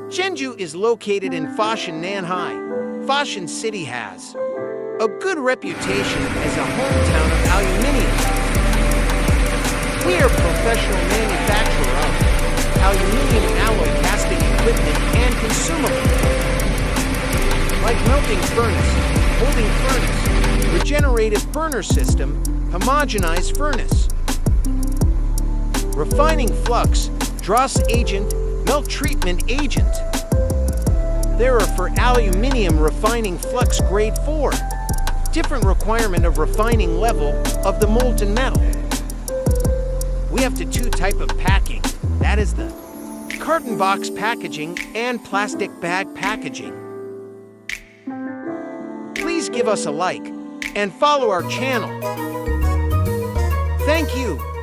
Zhengzhou is located in Foshan, Nanhai. Foshan City has a good reputation as a hometown of aluminium. We are a professional manufacturer of aluminium alloy casting equipment and consumables, like melting furnace, holding furnace, regenerative burner system, homogenized furnace, refining flux, Dross agent, melt treatment agent. There are for aluminium refining flux grade 4, different requirement of refining level of the molten metal. We have the two type of packing, that is the carton box packaging and plastic bag packaging. Please give us a like and follow our channel. Thank you.